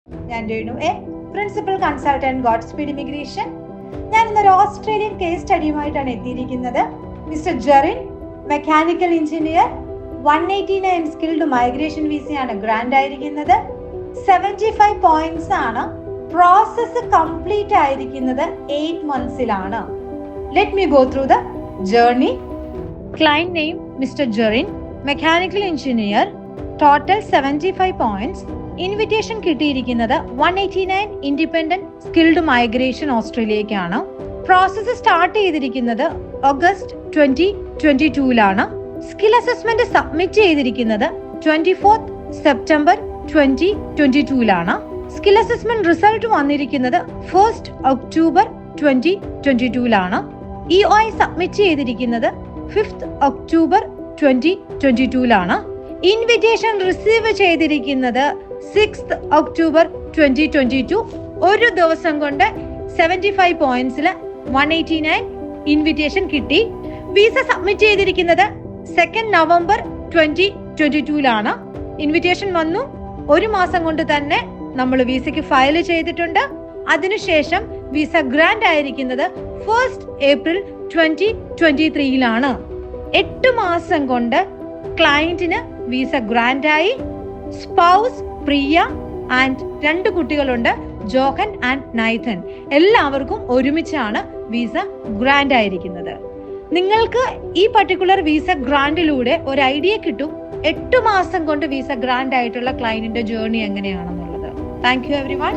ഞാൻ Renu A, principal consultant Godspeed immigration. ഞാൻ ഇന്നൊരു ഓസ്ട്രേലിയൻ കേസ് സ്റ്റഡിയുമായിട്ടാണ് എത്തിയിരിക്കുന്നത്. Mister Jerin, mechanical engineer, 189 skilled migration വിസയാണ് ഗ്രാൻഡ് ആയിരിക്കുന്നത്. 75 പോയിന്റ്സ് ആണ്. പ്രോസസ് കംപ്ലീറ്റ് ആയിരിക്കുന്നത് 8 മന്ത്സിലാണ്. Let me go through the journey. Client name mister Jerin, mechanical engineer, total 75 points. Invitation കിട്ടിയിരിക്കുന്നത് 189 ഇൻഡിപെൻഡന്റ് സ്കിൽഡ് മൈഗ്രേഷൻ ഓസ്ട്രേലിയക്കാണ്. പ്രോസസ്സ് സ്റ്റാർട്ട് ചെയ്തിരിക്കുന്നത് ഓഗസ്റ്റ് 2022 സ്കിൽ അസസ്മെന്റ് സബ്മിറ്റ് ചെയ്തിരിക്കുന്നത് 24 September 2022 skill assessment result വന്നിരിക്കുന്നത് 1 October 2022 EOI submit ചെയ്തിരിക്കുന്നത് 5 October 2022 invitation receive ചെയ്തിരിക്കുന്നത് 6 October 2022. ഒരു ദിവസം കൊണ്ട് 75 പോയിന്റ്സിൽ 189 ഇൻവിറ്റേഷൻ കിട്ടി. വിസ സബ്മിറ്റ് ചെയ്തിരിക്കുന്നത് 2 നവംബർ 2022 ഇൻവിറ്റേഷൻ വന്നു. ഒരു മാസം കൊണ്ട് തന്നെ നമ്മൾ വിസയ്ക്ക് ഫയൽ ചെയ്തിട്ടുണ്ട്. അതിനുശേഷം വിസ ഗ്രാൻഡ് ആയിരിക്കുന്നത് 1 ഏപ്രിൽ 2023 8 മാസം കൊണ്ട് ക്ലയന്റിന് വിസ ഗ്രാൻഡ് ആയി. സ്പൗസ് പ്രിയ ആൻഡ് 2 കുട്ടികളുണ്ട്, ജോഹൻ ആൻഡ് നൈഥൻ. എല്ലാവർക്കും ഒരുമിച്ചാണ് വിസ ഗ്രാൻഡ് ആയിരിക്കുന്നത്. നിങ്ങൾക്ക് ഈ പർട്ടിക്കുലർ വിസ ഗ്രാൻഡിലൂടെ ഒരു ഐഡിയ കിട്ടും 8 മാസം കൊണ്ട് വിസ ഗ്രാൻഡ് ആയിട്ടുള്ള ക്ലയന്റിന്റെ ജേർണി എങ്ങനെയാണെന്നുള്ളത്. Thank you everyone.